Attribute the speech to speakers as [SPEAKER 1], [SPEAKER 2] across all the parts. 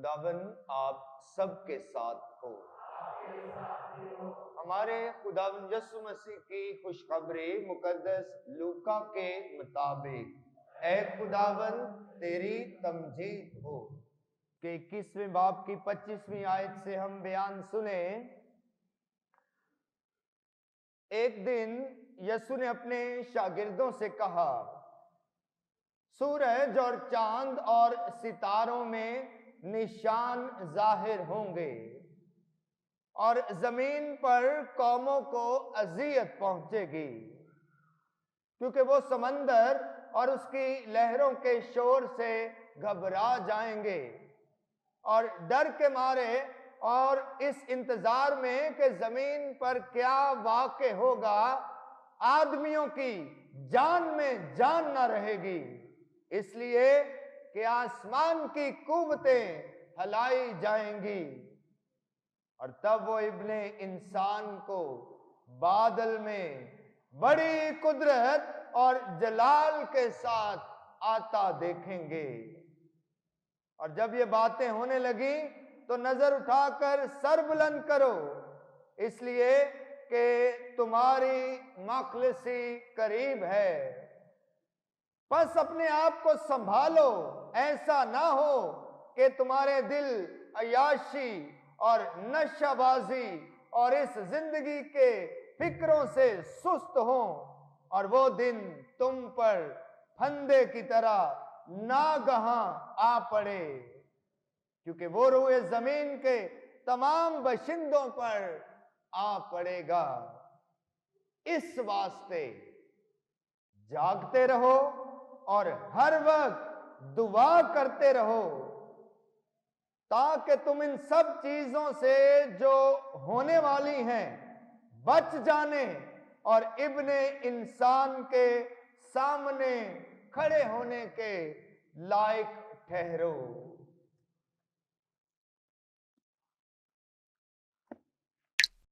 [SPEAKER 1] خداون آپ سب کے ساتھ ہو۔ ہمارے خداون یسوع مسیح کی خوشخبری مقدس لوکا کے مطابق اے خداون تیری تمجید ہو کہ 21ویں باب کی 25ویں آیت سے ہم بیان سنیں۔ ایک دن یسوع نے اپنے شاگردوں سے کہا، سورج اور چاند اور ستاروں میں نشان ظاہر ہوں گے اور زمین پر قوموں کو اذیت پہنچے گی، کیونکہ وہ سمندر اور اس کی لہروں کے شور سے گھبرا جائیں گے اور ڈر کے مارے اور اس انتظار میں کہ زمین پر کیا واقع ہوگا، آدمیوں کی جان میں جان نہ رہے گی، اس لیے کہ آسمان کی قوتیں ہلائی جائیں گی۔ اور تب وہ ابن انسان کو بادل میں بڑی قدرت اور جلال کے ساتھ آتا دیکھیں گے۔ اور جب یہ باتیں ہونے لگی تو نظر اٹھا کر سر بلند کرو، اس لیے کہ تمہاری مخلصی قریب ہے۔ پس اپنے آپ کو سنبھالو، ایسا نہ ہو کہ تمہارے دل عیاشی اور نشہ بازی اور اس زندگی کے فکروں سے سست ہوں اور وہ دن تم پر پھندے کی طرح ناگہاں آ پڑے، کیونکہ وہ روئے زمین کے تمام باشندوں پر آ پڑے گا۔ اس واسطے جاگتے رہو اور ہر وقت دعا کرتے رہو، تاکہ تم ان سب چیزوں سے جو ہونے والی ہیں بچ جانے اور ابن انسان کے سامنے کھڑے ہونے کے لائق ٹھہرو۔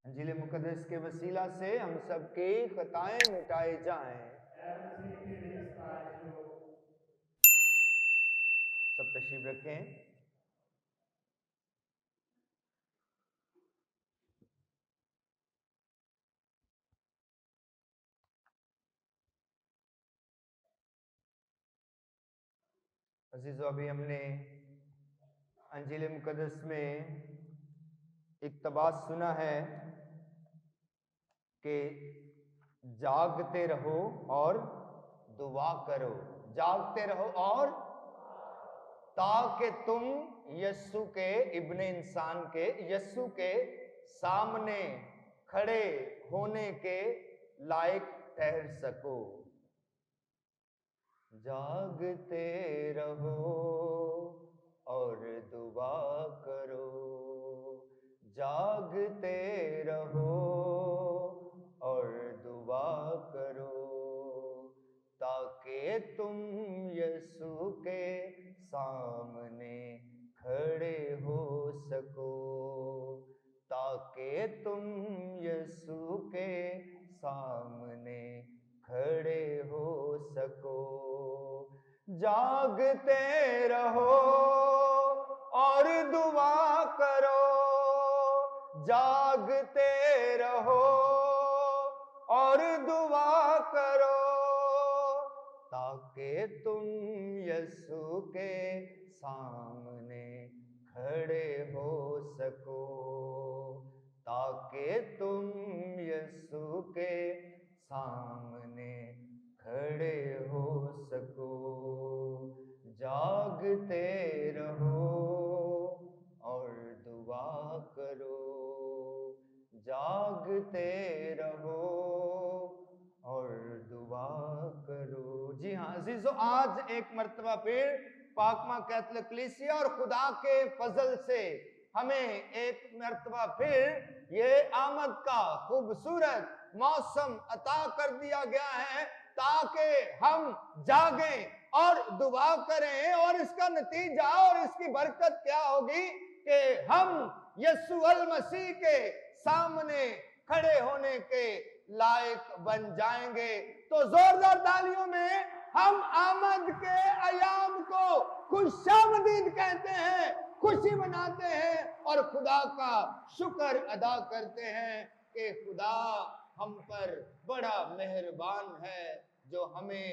[SPEAKER 1] انجیل مقدس کے وسیلہ سے ہم سب کی خطائیں مٹائی جائیں۔ سب تشریف رکھیں۔ عزیزو، ابھی ہم نے انجیل مقدس میں اقتباس سنا ہے کہ جاگتے رہو اور دعا کرو، جاگتے رہو اور تاکہ تم یسوع کے ابن انسان کے یسوع کے سامنے کھڑے ہونے کے لائق ٹھہر سکو۔ جاگتے رہو اور دعا کرو، جاگتے رہو اور دعا کرو، تاکہ تم یسوع کے سامنے کھڑے ہو سکو، تاکہ تم یسوع کے سامنے کھڑے ہو سکو۔ جاگتے رہو اور دعا کرو، جاگتے رہو اور دعا کرو، تاکہ تم یسوع کے سامنے کھڑے ہو سکو، تاکہ تم یسوع کے سامنے کھڑے ہو سکو۔ جاگتے رہو اور دعا کرو، جاگتے رہو اور دعا کرو۔ جی ہاں عزیزو، آج ایک مرتبہ پھر پاکماں کیتھولک کلیسیا اور خدا کے فضل سے ہمیں ایک مرتبہ پھر یہ آمد کا خوبصورت موسم عطا کر دیا گیا ہے، تاکہ ہم جاگیں اور دعا کریں، اور اس کا نتیجہ اور اس کی برکت کیا ہوگی کہ ہم یسوع المسیح کے سامنے کھڑے ہونے کے لائق بن جائیں گے۔ تو زوردار تالیوں میں ہم آمد کے ایام کو خوش آمدید کہتے ہیں، खुशी मनाते हैं और खुदा का शुक्र अदा करते हैं कि खुदा हम पर बड़ा मेहरबान है, जो हमें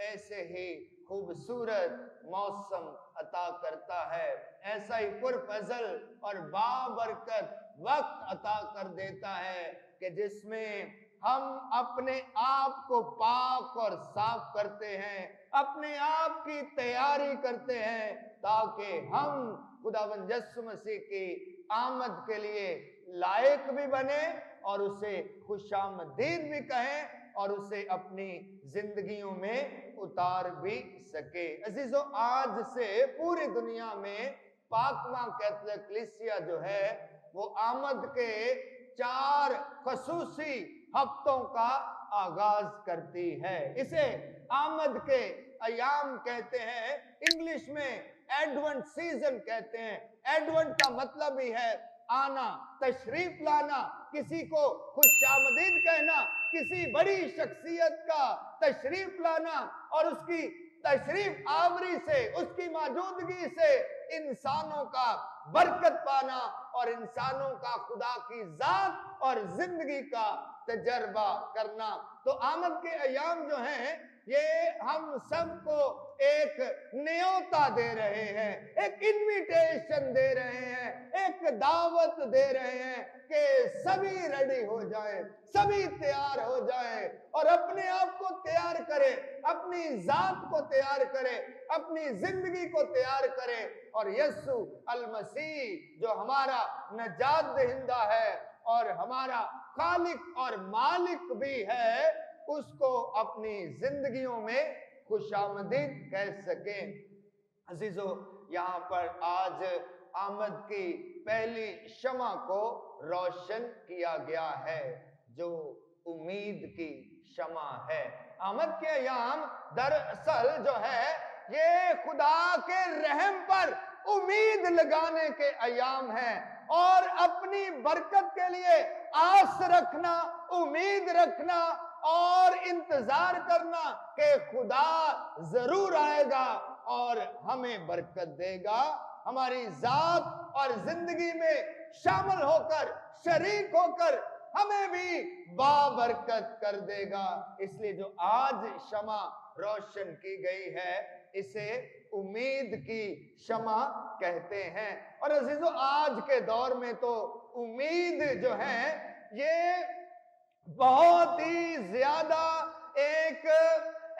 [SPEAKER 1] ऐसे ही खूबसूरत मौसम अता करता है, ऐसा ही पुरफजल और बाबरकत वक्त अता कर देता है कि जिसमें हम अपने आप को पाक और साफ करते हैं, अपने आप की तैयारी करते हैं, ताकि हम खुदावंद यीशु मसीह की आमद के लिए लायक भी बने और उसे खुशामदीद भी कहें और उसे अपनी जिंदगियों में उतार भी सके। अजीजों, आज से पूरी दुनिया में पाकमा कैथोलिक कलीसिया जो है वो आमद के 4 खसूसी हफ्तों का आगाज करती है। इसे आमद के अयाम कहते हैं, इंग्लिश में एडवेंट सीजन कहते हैं। एडवेंट का मतलब ही है आना, तशरीफ लाना, किसी को खुशामदीद कहना, किसी बड़ी शख्सियत का तशरीफ लाना और उसकी तशरीफ आवरी से, उसकी मौजूदगी से इंसानों का बरकत पाना और इंसानों का खुदा की जात और जिंदगी का तजर्बा करना। तो आमद के अयाम जो हैं ये हम सबको एक न्योता दे रहे हैं, एक इनविटेशन दे रहे हैं, एक दावत दे रहे हैं कि सभी रेडी हो जाएं, सभी तैयार हो जाएं और अपने आप को तैयार करें, अपनी जात को तैयार करें, अपनी जिंदगी को तैयार करें और यीशु अल मसीह जो हमारा नजात दहिंदा है और हमारा खालिक और मालिक भी है, उसको अपनी जिंदगियों में खुशामदीद कह सकें। अजीजों, यहाँ पर आज आमद की पहली शमा को रोशन किया गया है, जो उम्मीद की शमा है। आमद के अयाम दरअसल जो है ये खुदा के रहम पर उम्मीद लगाने के अयाम हैं और अपनी बरकत के लिए आस रखना, उम्मीद रखना और इंतजार करना कि खुदा जरूर आएगा और हमें बरकत देगा, हमारी जात और जिंदगी में शामिल होकर, शरीक होकर हमें भी बाबरकत कर देगा। इसलिए जो आज शमा रोशन की गई है इसे उम्मीद की शमा कहते हैं। और अजीजों, आज के दौर में तो उम्मीद जो है ये बहुत ही ज्यादा एक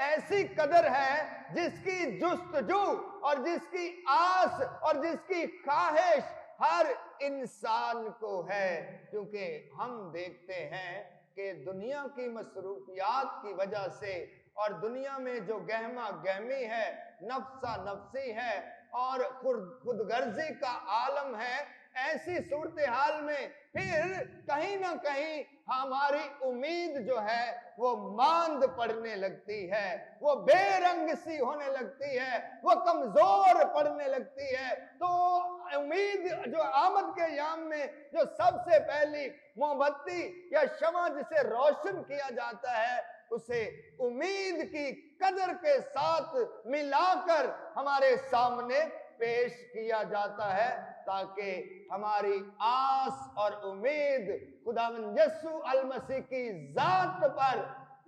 [SPEAKER 1] ऐसी कदर है जिसकी जुस्तजू और जिसकी आस और जिसकी ख्वाहिश हर इंसान को है, क्योंकि हम देखते हैं कि दुनिया की मसरूफियात की वजह से और दुनिया में जो गहमा गहमी है, नफ्सा नफ्सी है और खुदगर्जी का आलम है, ऐसी सूरत हाल में फिर कहीं ना कहीं हमारी उम्मीद जो है वो मांद पड़ने लगती है, वो बेरंग सी होने लगती है, वो कमजोर पड़ने लगती है। तो उम्मीद जो आमद के याम में जो सबसे पहली मोमबत्ती या शमा जिसे रोशन किया जाता है, उसे उम्मीद की कदर के साथ मिलाकर हमारे सामने पेश किया जाता है, ताकि हमारी आस और उम्मीद खुदावंद यीशु अल मसीह की जात पर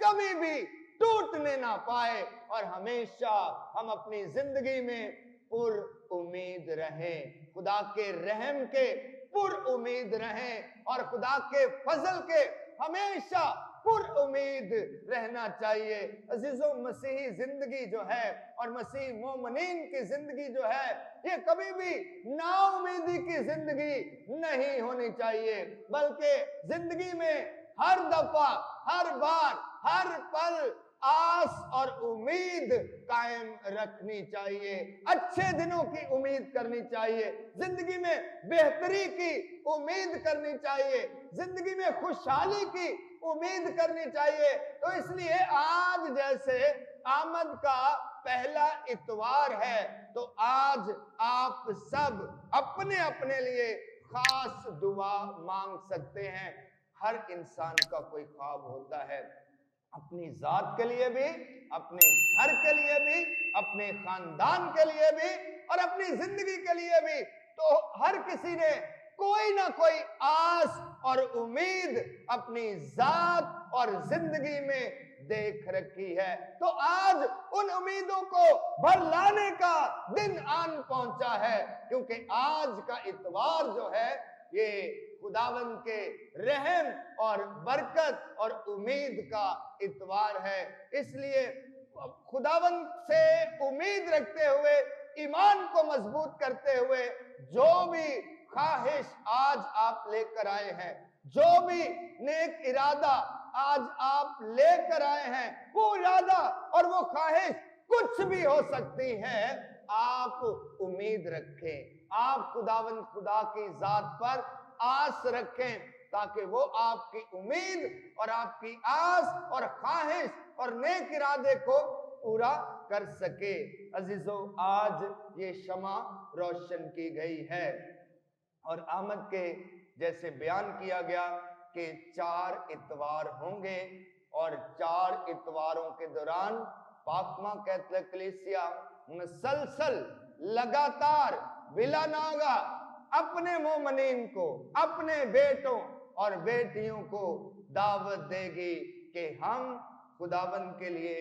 [SPEAKER 1] कभी भी टूटने ना पाए और हमेशा हम अपनी जिंदगी में पुर उम्मीद रहें, खुदा के रहम के पुर उम्मीद रहें और खुदा के फजल के हमेशा पुर उम्मीद रहना चाहिए। अजीजों, मसीही जिंदगी जो है और मसीही मोमिनीन की जिंदगी जो है ये कभी भी नाउमीदी की जिंदगी नहीं होनी चाहिए, बल्कि जिंदगी में हर दफा, हर बार, हर पल आस और उम्मीद कायम रखनी चाहिए, अच्छे दिनों की उम्मीद करनी चाहिए, जिंदगी में बेहतरी की उम्मीद करनी चाहिए, जिंदगी में खुशहाली की उम्मीद करनी चाहिए। तो इसलिए आज जैसे आमद का पहला इतवार है, तो आज आप सब अपने अपने लिए खास दुआ मांग सकते हैं। हर इंसान का कोई ख्वाब होता है, अपनी जात के लिए भी, अपने घर के लिए भी, अपने खानदान के लिए भी और अपनी जिंदगी के लिए भी तो हर किसी ने कोई ना कोई आस और उम्मीद अपनी जात और जिंदगी में देख रखी है। तो आज उन उम्मीदों को भर लाने का दिन आन पहुंचा है, क्योंकि आज का इतवार जो है ये खुदावंद के रहम और बरकत और उम्मीद का इतवार है। इसलिए खुदावंद से उम्मीद रखते हुए, ईमान को मजबूत करते हुए, जो भी ख्वाहिश आज आप लेकर आए हैं, जो भी नेक इरादा आज आप लेकर आए हैं, वो इरादा और वो ख्वाहिश कुछ भी हो सकती है, आप उम्मीद रखें, आप खुदावंद खुदा की जात पर आस रखें, ताकि वो आपकी उम्मीद और आपकी आस और ख्वाहिश और नेक इरादे को पूरा कर सके। अजीजों, आज ये शमा रोशन की गई है और आमद के जैसे बयान किया गया कि 4 इतवार होंगे और 4 इतवारों के दौरान पाकमा कैथोलिक कलीसिया मुसलसल लगातार बिला नागा अपने मोमिनीन को, अपने बेटों और बेटियों को दावत देगी कि हम खुदावंद के लिए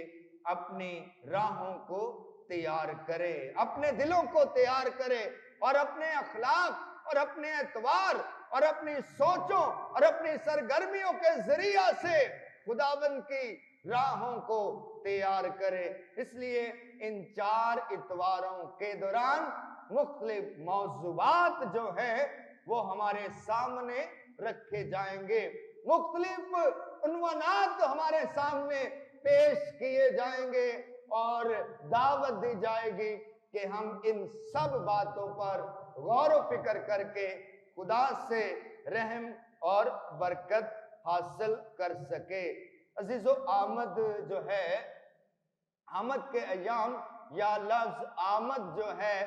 [SPEAKER 1] अपनी राहों को तैयार करें, अपने दिलों को तैयार करें और अपने अखलाक और अपने एतवार और अपनी सोचों और अपनी सरगर्मियों के जरिया से खुदावंद की राहों को तैयार करें। इसलिए इन 4 इतवारों के दौरान मुख्तलिफ मौज़ूआत जो है वो हमारे सामने रखे जाएंगे, मुख्तलिफ उन्वानात हमारे सामने पेश किए जाएंगे और दावत दी जाएगी कि हम इन सब बातों पर गौर व फिक्र करके खुदा से रहम और बरकत हासिल कर सके। अजीजों, आमद जो है, आमद के अयाम या लफ्ज आमद जो है,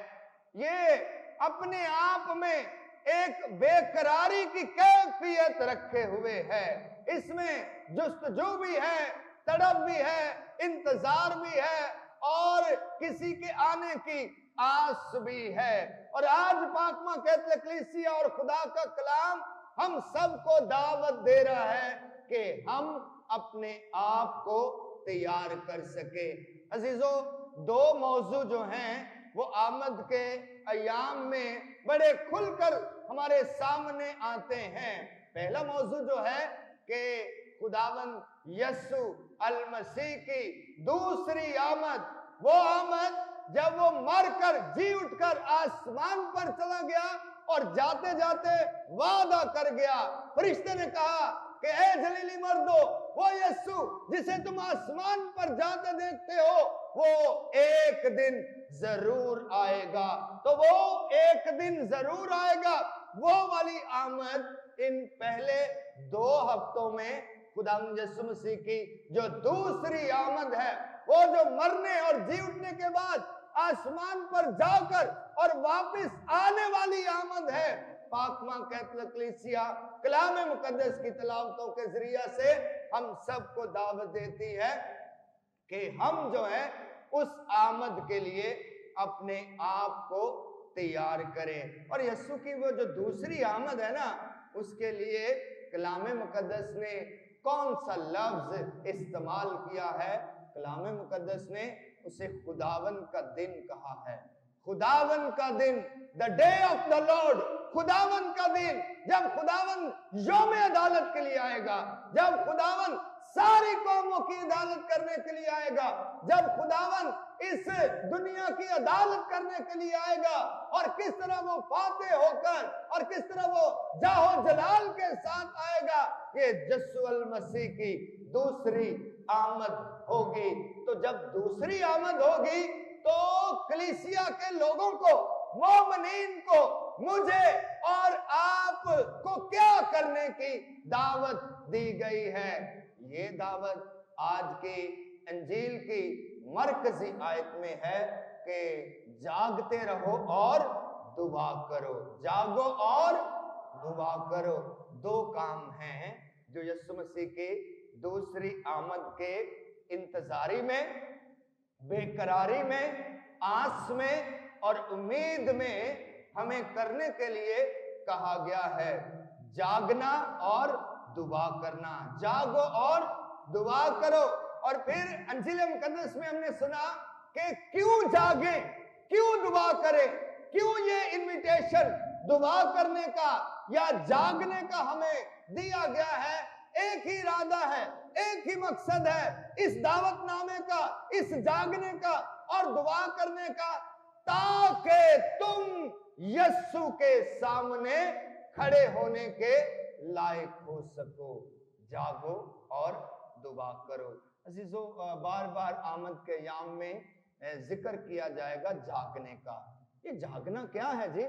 [SPEAKER 1] ये अपने आप में एक बेकरारी की कैफियत रखे हुए है। इसमें जुस्तजू भी है, तड़प भी है, इंतजार भी है और किसी के आने की आस भी है। और आज पाकमा कैथोलिक कलीसिया और खुदा का कलाम हम सबको दावत दे रहा है कि हम अपने आप को तैयार कर सके। अजीजों, 2 मौजू जो हैं वो आमद के अयाम में बड़े खुलकर हमारे सामने आते हैं। पहला मौजू जो है कि खुदावंद यस्सु अल मसीह की दूसरी आमद, वो आमद जब वो मरकर जी उठकर आसमान पर चला गया और जाते जाते वादा कर गया। फरिश्ते ने कहा कि ए जलीली मर्दो, वो यस्सु जिसे तुम आसमान पर जाते देखते हो वो एक दिन जरूर आएगा। तो वो एक दिन जरूर आएगा, वो वाली आमद इन पहले 2 हफ्तों में खुदावंद यीशु मसीह की जो दूसरी आमद है, वो जो मरने और जी उठने के बाद आसमान पर जाकर और वापस आने वाली आमद है। पाकमा कैथोलिक कलीसिया कलाम मुकद्दस की तिलावतों के जरिया से हम सबको दावत देती है कि हम जो है उस आमद के लिए अपने आप को तैयार करें। और यीशु की वो जो दूसरी आमद है ना, उसके लिए कलाम मुकद्दस ने कौन सा लफ्ज इस्तेमाल किया है? कलाम मुकद्दस ने उसे खुदावन का दिन कहा है। खुदावन का दिन, the day of the Lord, खुदावन का दिन, जब खुदावन यौम अदालत के लिए आएगा, जब खुदावन सारी कौमों की अदालत करने के लिए आएगा, जब खुदावन इस दुनिया की अदालत करने के लिए आएगा और किस तरह वो फातेह होकर और किस तरह वो जाहो जलाल के साथ आएगा, ये यीशु अल मसीह की दूसरी आमद होगी। तो जब दूसरी आमद होगी तो कलीसिया के लोगों को, मोमिनीन को, मुझे और आप को क्या करने की दावत दी गई है? ये दावत आज की अंजील की मरकजी आयत में है कि जागते रहो और दुआ करो। जागो और दुआ करो। 2 काम हैं जो यीशु मसीह की दूसरी आमद के इंतजारी में, बेकरारी में, आस में और उम्मीद में हमें करने के लिए कहा गया है, जागना और दुआ करना। जागो और दुआ करो। और फिर अंजील मुकद्दस में हमने सुना कि क्यों जागे, क्यों दुआ करें, क्यों ये इनविटेशन दुआ करने का या जागने का हमें दिया गया है। एक ही इरादा है, एक ही मकसद है इस दावतनामे का, इस जागने का और दुआ करने का, ताकि तुम यीशु के सामने खड़े होने के लायक हो सको। जागो और दुआ करो। अजीजों, बार बार आमद के याम में जिक्र किया जाएगा जागने का। ये जागना क्या है जी?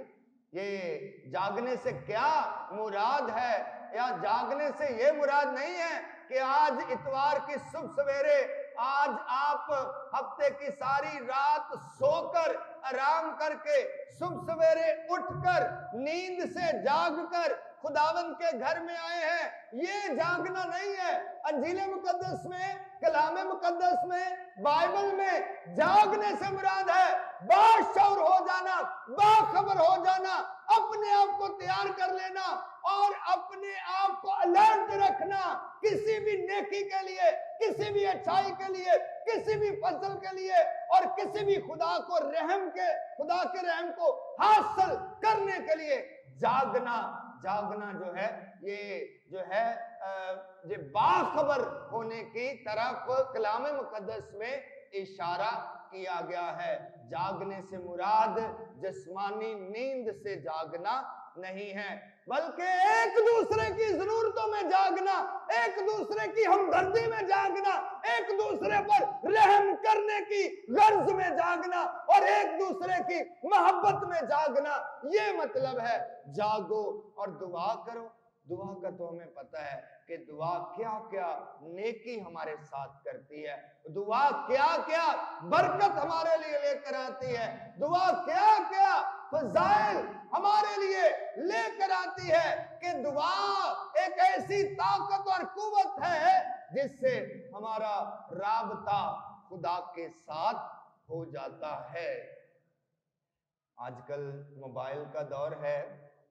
[SPEAKER 1] ये जागने से क्या मुराद है? या जागने से ये मुराद नहीं है कि आज इतवार की सुबह सवेरे, आज आप हफ्ते की सारी रात सोकर आराम करके सुबह सवेरे उठकर नींद से जागकर खुदावंद के घर में आए हैं। ये जागना नहीं है। अंजील मुकद्दस में, कलाम मुकद्दस में, बाइबल में जागने से मुराद है बाशऊर हो जाना, बाखबर हो जाना, अपने आप को तैयार कर लेना और अपने आप को अलर्ट रखना किसी भी नेकी के लिए, किसी भी अच्छाई के लिए, किसी भी फजल के लिए और किसी भी खुदा के रहम को हासिल करने के लिए। जागना जो है, ये बाखबर होने की तरफ कलाम मुकद्दस में इशारा किया गया है। जागने से मुराद जिस्मानी नींद से जागना नहीं है, बल्कि एक दूसरे की जरूरतों में जागना, एक दूसरे की हमदर्दी में जागना, एक दूसरे पर रहम करने की गर्ज में जागना और एक दूसरे की मोहब्बत में जागना। ये मतलब है जागो और दुआ करो। दुआ का तो हमें पता है कि दुआ क्या क्या नेकी हमारे साथ करती है, दुआ क्या क्या बरकत हमारे लिए लेकर आती है, दुआ क्या क्या फजाइल हमारे लिए लेकर आती है कि दुआ एक ऐसी ताकत और कुव्वत है जिससे हमारा राबता खुदा के साथ हो जाता है। आजकल मोबाइल का दौर है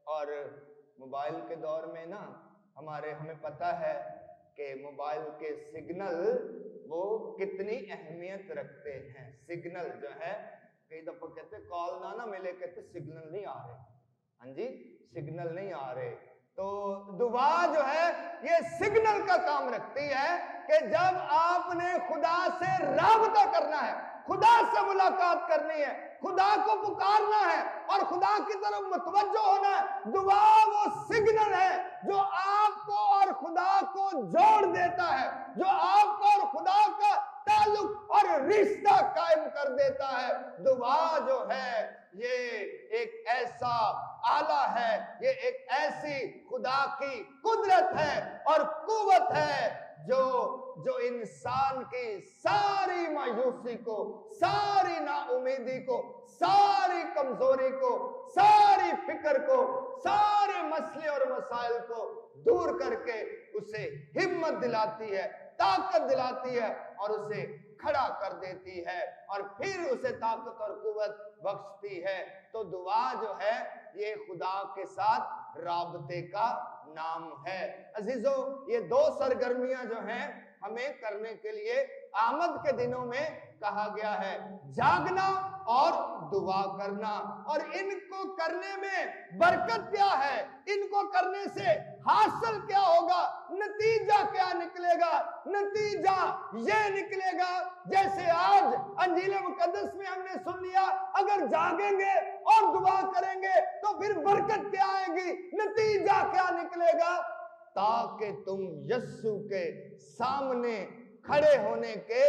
[SPEAKER 1] और मोबाइल के दौर में ना हमें पता है कि मोबाइल के सिग्नल वो कितनी अहमियत रखते हैं। सिग्नल जो है, कई दफा कहते कॉल ना मिले, कहते सिग्नल नहीं आ रहे। हाँ जी, सिग्नल नहीं आ रहे। तो दुआ जो है ये सिग्नल का काम रखती है कि जब आपने खुदा से राबता करना है, खुदा से मुलाकात करनी है, खुदा को पुकारना है और खुदा की तरफ मुतवज्जो होना है, दुआ वो सिग्नल है जो आपको और खुदा को जोड़ देता है, जो आपको और खुदा का ताल्लुक और रिश्ता कायम कर देता है। दुआ जो है ये एक ऐसा आला है, ये एक ऐसी खुदा की कुदरत है और कुव्वत है जो इंसान की सारी मायूसी को, सारी नाउमीदी को, सारी कमजोरी को, सारी फिक्र को, सारे मसले और मसाइल को दूर करके उसे हिम्मत दिलाती है, ताकत दिलाती है और उसे खड़ा कर देती है और फिर उसे ताकत और कुव्वत बख्शती है। तो दुआ जो है ये खुदा के साथ राबते का नाम है। अजीजों, ये दो सरगर्मियां जो हैं हमें करने के लिए आमद के दिनों में कहा गया है, जागना और दुआ करना। और इनको करने में बरकत क्या है, इनको करने से हासिल क्या होगा, नतीजा क्या निकलेगा? नतीजा ये निकलेगा जैसे आज अंजील मुकद्दस में हमने सुन लिया, अगर जागेंगे और दुआ करेंगे तो फिर बरकत क्या आएगी, नतीजा क्या निकलेगा? ताकि तुम यीशु के सामने खड़े होने के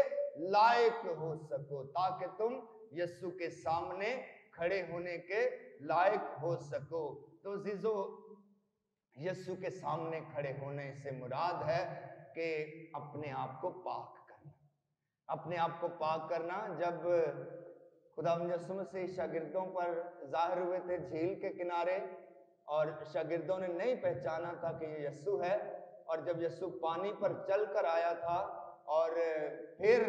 [SPEAKER 1] लायक हो सको, ताकि तुम यीशु के सामने खड़े होने के लायक हो सको। तो जीजो, यीशु के सामने खड़े होने से मुराद है कि अपने आप को पाक करना, अपने आप को पाक करना। जब खुदावंद यीशु मसीह शागिर्दों पर जाहिर हुए थे झील के किनारे और शागिर्दों ने नहीं पहचाना था कि ये यीशु है, और जब यीशु पानी पर चलकर आया था और फिर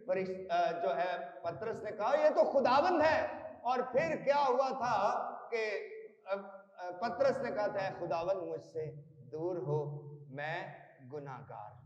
[SPEAKER 1] जो है पतरस ने कहा ये तो खुदावंद है, اور پھر کیا ہوا تھا کہ پترس نے کہا تھا خداوند مجھ سے دور ہو، میں گناہگار ہوں۔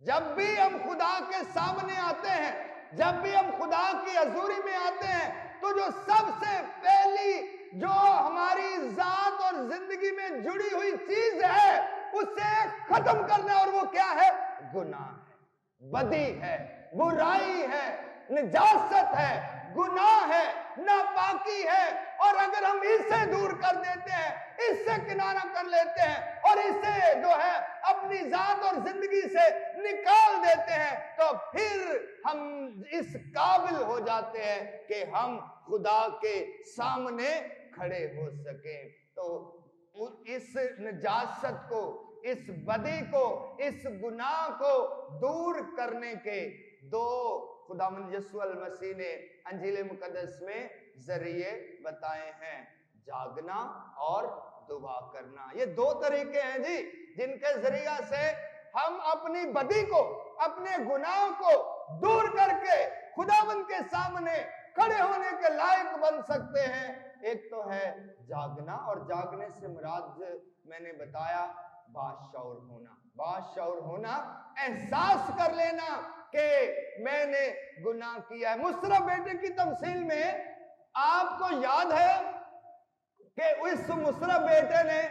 [SPEAKER 1] جب بھی ہم خدا کے سامنے آتے ہیں، جب بھی ہم خدا کی حضوری میں آتے ہیں، تو جو سب سے پہلی جو ہماری ذات اور زندگی میں جڑی ہوئی چیز ہے اسے ختم کرنا، اور وہ کیا ہے؟ گناہ ہے، بدی ہے، برائی ہے، نجاست ہے، گناہ ہے، ناپاکی ہے۔ اور اگر ہم اسے دور کر دیتے ہیں، اس سے کنارہ کر لیتے ہیں اور اسے جو ہے اپنی ذات اور زندگی سے نکال دیتے ہیں، تو پھر ہم اس قابل ہو جاتے ہیں کہ ہم خدا کے سامنے کھڑے ہو سکیں۔ تو اس نجاست کو، اس بدی کو، اس گناہ کو دور کرنے کے دو خداوند یسوع المسیح نے انجیل مقدس میں ذریعے بتائے ہیں، جاگنا اور دعا کرنا۔ یہ دو طریقے ہیں جی جن کے ذریعہ سے ہم اپنی بدی کو، اپنے گناہ کو دور کر کے خداوند کے سامنے کھڑے ہونے کے لائق بن سکتے ہیں۔ ایک تو ہے جاگنا، اور جاگنے سے مراد میں نے بتایا باشعور ہونا۔ باشعور ہونا، احساس کر لینا کہ میں نے گناہ کیا ہے۔ مصرف بیٹے کی تمثیل میں آپ کو یاد ہے کہ اس مصرف بیٹے نے،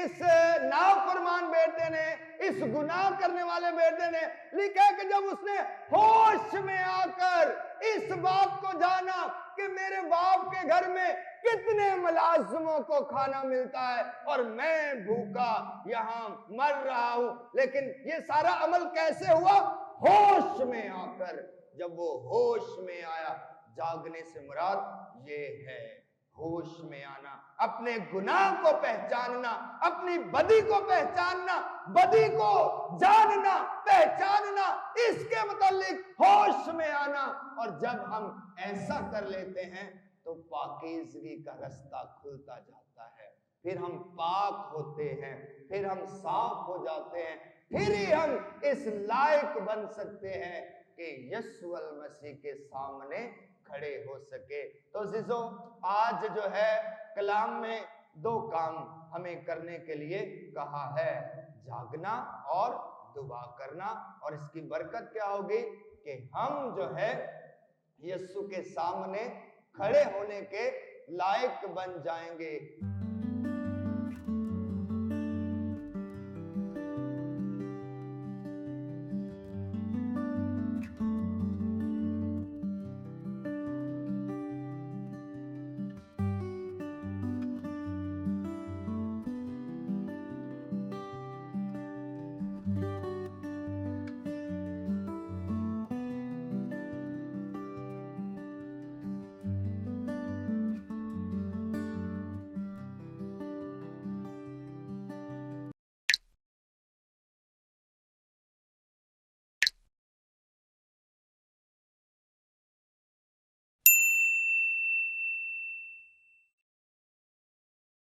[SPEAKER 1] اس نافرمان بیٹے نے، اس گناہ کرنے والے بیٹے نے لکھا کہ جب اس نے ہوش میں آ کر اس بات کو جانا کہ میرے باپ کے گھر میں کتنے ملازموں کو کھانا ملتا ہے اور میں بھوکا یہاں مر رہا ہوں، لیکن یہ سارا عمل کیسے ہوا؟ ہوش میں آ کر۔ جب وہ ہوش میں آیا، جاگنے سے مراد یہ ہے ہوش میں آنا، اپنے گناہ کو پہچاننا، اپنی بدی کو پہچاننا، بدی کو جاننا، پہچاننا، اس کے متعلق ہوش میں آنا۔ اور جب ہم ایسا کر لیتے ہیں تو پاکیزگی کا رستہ کھلتا جاتا ہے، پھر ہم پاک ہوتے ہیں، پھر ہم صاف ہو جاتے ہیں، پھر ہی ہم اس لائق بن سکتے ہیں کہ یسوع المسیح کے سامنے کھڑے ہو سکے۔ تو عزیزوں، آج جو ہے کلام میں دو کام ہمیں کرنے کے لیے کہا ہے، جاگنا اور دعا کرنا۔ اور اس کی برکت کیا ہوگی کہ ہم جو ہے یسوع کے سامنے کھڑے ہونے کے لائق بن جائیں گے۔